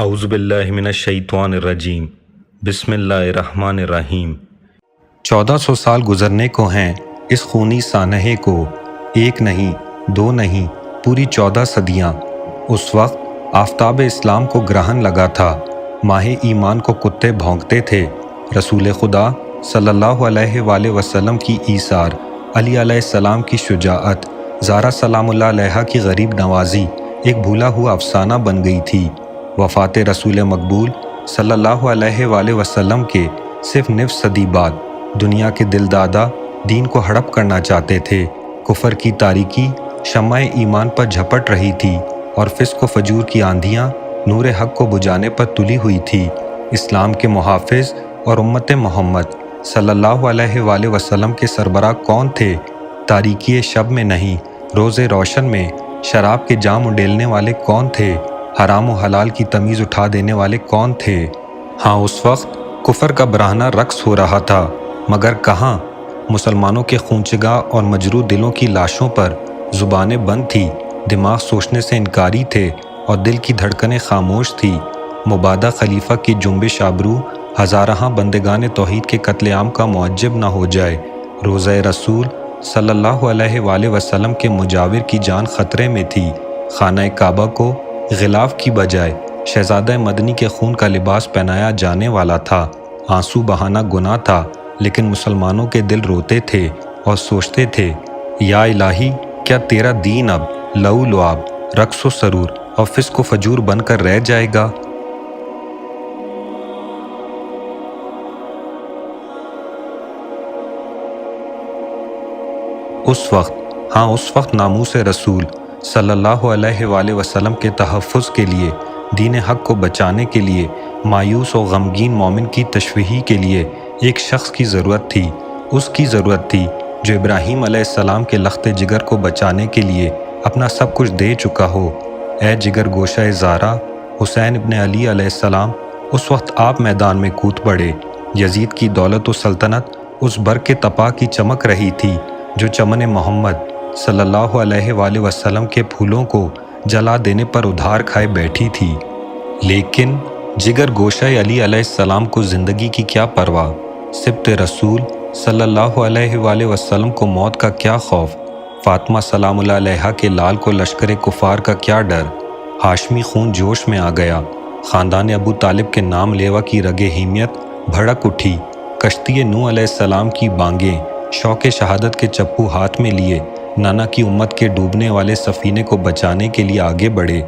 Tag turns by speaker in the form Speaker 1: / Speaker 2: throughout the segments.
Speaker 1: اعوذ باللہ من الشیطان الرجیم بسم اللہ الرحمن الرحیم۔ 1400 سال گزرنے کو ہیں اس خونی سانحے کو، ایک نہیں دو نہیں پوری 14 صدیاں۔ اس وقت آفتاب اسلام کو گرہن لگا تھا، ماہ ایمان کو کتے بھونکتے تھے، رسول خدا صلی اللہ علیہ وآلہ وسلم کی ایثار، علی علیہ السلام کی شجاعت، زارا سلام اللہ علیہا کی غریب نوازی ایک بھولا ہوا افسانہ بن گئی تھی۔ وفات رسول مقبول صلی اللہ علیہ وآلہ وسلم کے صرف نصف صدی بعد دنیا کے دل دادا دین کو ہڑپ کرنا چاہتے تھے۔ کفر کی تاریکی شمع ایمان پر جھپٹ رہی تھی اور فسق و فجور کی آندھیاں نور حق کو بجھانے پر تلی ہوئی تھی۔ اسلام کے محافظ اور امت محمد صلی اللہ علیہ وآلہ وسلم کے سربراہ کون تھے؟ تاریکی شب میں نہیں، روز روشن میں شراب کے جام اڈیلنے والے کون تھے؟ حرام و حلال کی تمیز اٹھا دینے والے کون تھے؟ ہاں، اس وقت کفر کا برہنہ رقص ہو رہا تھا، مگر کہاں؟ مسلمانوں کے خونچگاہ اور مجروح دلوں کی لاشوں پر زبانیں بند تھی، دماغ سوچنے سے انکاری تھے اور دل کی دھڑکنیں خاموش تھی۔ مبادہ خلیفہ کی جنبش آبرو ہزارہاں بندگان توحید کے قتل عام کا معجب نہ ہو جائے۔ روضہ رسول صلی اللہ علیہ وآلہ وسلم کے مجاور کی جان خطرے میں تھی۔ خانہ کعبہ کو غلاف کی بجائے شہزادہ مدنی کے خون کا لباس پہنایا جانے والا تھا۔ آنسو بہانا گناہ تھا، لیکن مسلمانوں کے دل روتے تھے اور سوچتے تھے، یا الہی، کیا تیرا دین اب لعو لعاب، رقص و سرور اور فسق و فجور بن کر رہ جائے گا؟ اس وقت ناموس رسول صلی اللہ علیہ وآلہ وسلم کے تحفظ کے لیے، دین حق کو بچانے کے لیے، مایوس و غمگین مومن کی تشفیع کے لیے ایک شخص کی ضرورت تھی۔ اس کی ضرورت تھی جو ابراہیم علیہ السلام کے لخت جگر کو بچانے کے لیے اپنا سب کچھ دے چکا ہو۔ اے جگر گوشہ زارا، حسین ابن علی علیہ السلام، اس وقت آپ میدان میں کود پڑے۔ یزید کی دولت و سلطنت اس برق تپا کی چمک رہی تھی جو چمن محمد صلی اللہ علیہ وآلہ وسلم کے پھولوں کو جلا دینے پر ادھار کھائے بیٹھی تھی۔ لیکن جگر گوشہ علی علیہ السلام کو زندگی کی کیا پرواہ، سبط رسول صلی اللہ علیہ وآلہ وسلم کو موت کا کیا خوف، فاطمہ سلام اللہ علیہا کے لال کو لشکر کفار کا کیا ڈر۔ ہاشمی خون جوش میں آ گیا، خاندان ابو طالب کے نام لیوا کی رگ حمیت بھڑک اٹھی۔ کشتی نوح علیہ السلام کی بانگیں شوق شہادت کے چپو ہاتھ میں لیے نانا کی امت کے ڈوبنے والے سفینے کو بچانے کے لیے آگے بڑھے۔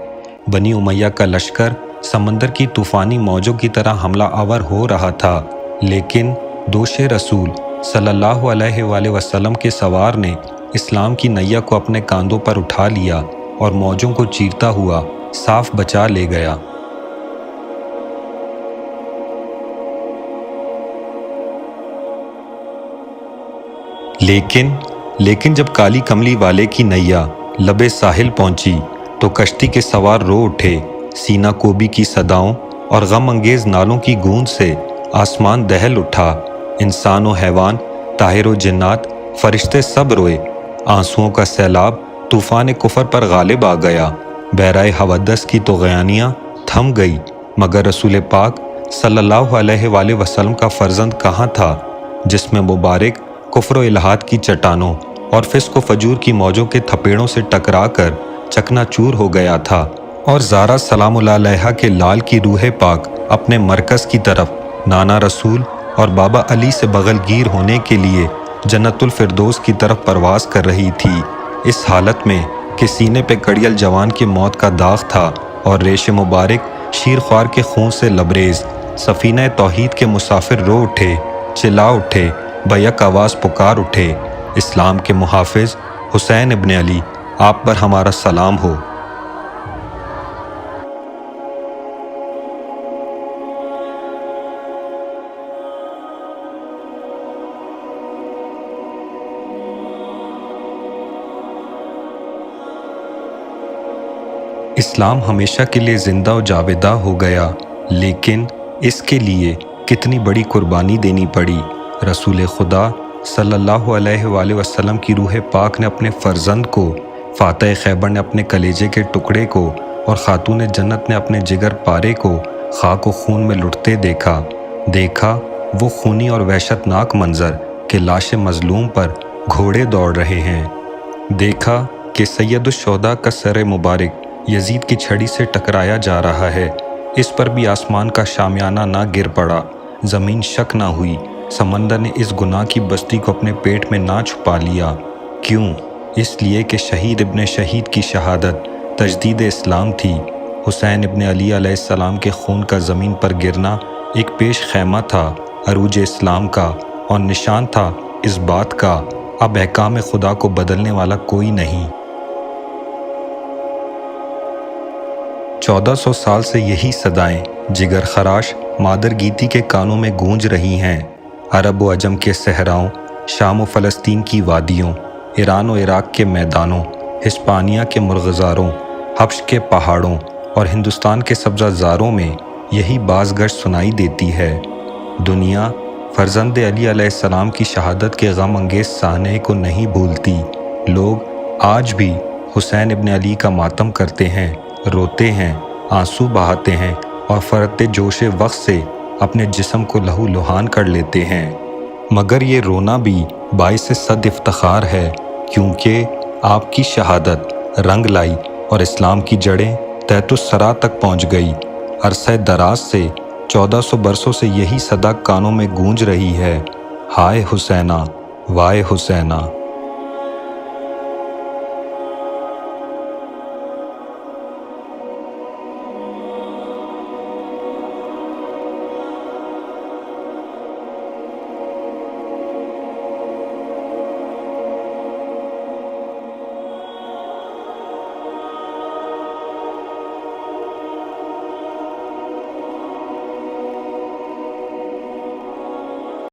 Speaker 1: بنی امیہ کا لشکر سمندر کی طوفانی موجوں کی طرح حملہ آور ہو رہا تھا، لیکن دوش رسول صلی اللہ علیہ وآلہ وسلم کے سوار نے اسلام کی نیا کو اپنے کاندھوں پر اٹھا لیا اور موجوں کو چیرتا ہوا صاف بچا لے گیا۔ لیکن جب کالی کملی والے کی نیا لبے ساحل پہنچی تو کشتی کے سوار رو اٹھے۔ سینہ کوبی کی صداؤں اور غم انگیز نالوں کی گونج سے آسمان دہل اٹھا۔ انسان و حیوان، طاہر و جنات، فرشتے سب روئے۔ آنسوؤں کا سیلاب طوفان کفر پر غالب آ گیا۔ بحرۂ حودث کی طغیانیاں تھم گئی، مگر رسول پاک صلی اللہ علیہ وآلہ وسلم کا فرزند کہاں تھا، جس میں مبارک کفر و الحاد کی چٹانوں اور فسق و فجور کی موجوں کے تھپیڑوں سے ٹکرا کر چکنا چور ہو گیا تھا، اور زارا سلام اللہ علیہا کے لال کی روح پاک اپنے مرکز کی طرف نانا رسول اور بابا علی سے بغل گیر ہونے کے لیے جنت الفردوس کی طرف پرواز کر رہی تھی۔ اس حالت میں کہ سینے پہ کڑیل جوان کی موت کا داغ تھا اور ریش مبارک شیر خوار کے خون سے لبریز، سفینہ توحید کے مسافر رو اٹھے، چلا اٹھے، بیک آواز پکار اٹھے، اسلام کے محافظ حسین ابن علی، آپ پر ہمارا سلام ہو۔ اسلام ہمیشہ کے لیے زندہ و جاودہ ہو گیا، لیکن اس کے لیے کتنی بڑی قربانی دینی پڑی۔ رسول خدا صلی اللہ علیہ وآلہ وسلم کی روح پاک نے اپنے فرزند کو، فاتح خیبر نے اپنے کلیجے کے ٹکڑے کو اور خاتون جنت نے اپنے جگر پارے کو خاک و خون میں لٹتے دیکھا وہ خونی اور وحشت ناک منظر کہ لاش مظلوم پر گھوڑے دوڑ رہے ہیں، دیکھا کہ سید الشہداء کا سر مبارک یزید کی چھڑی سے ٹکرایا جا رہا ہے، اس پر بھی آسمان کا شامیانہ نہ گر پڑا، زمین شک نہ ہوئی، سمندر نے اس گناہ کی بستی کو اپنے پیٹ میں نہ چھپا لیا۔ کیوں؟ اس لیے کہ شہید ابن شہید کی شہادت تجدید اسلام تھی۔ حسین ابن علی علیہ السلام کے خون کا زمین پر گرنا ایک پیش خیمہ تھا عروج اسلام کا، اور نشان تھا اس بات کا اب احکام خدا کو بدلنے والا کوئی نہیں۔ 1400 سال سے یہی صدائیں جگر خراش مادر گیتی کے کانوں میں گونج رہی ہیں، عرب و عجم کے صحراؤں، شام و فلسطین کی وادیوں، ایران و عراق کے میدانوں، ہسپانیہ کے مرغزاروں، حبش کے پہاڑوں اور ہندوستان کے سبزہ زاروں میں یہی بازگشت سنائی دیتی ہے۔ دنیا فرزند علی علیہ السلام کی شہادت کے غم انگیز سانحے کو نہیں بھولتی۔ لوگ آج بھی حسین ابن علی کا ماتم کرتے ہیں، روتے ہیں، آنسو بہاتے ہیں اور فرط جوش وقت سے اپنے جسم کو لہو لہان کر لیتے ہیں، مگر یہ رونا بھی باعث صد افتخار ہے، کیونکہ آپ کی شہادت رنگ لائی اور اسلام کی جڑیں تحت الثری تک پہنچ گئی۔ عرصہ دراز سے 1400 برسوں سے یہی صدا کانوں میں گونج رہی ہے، ہائے حسینہ، وائے حسینہ۔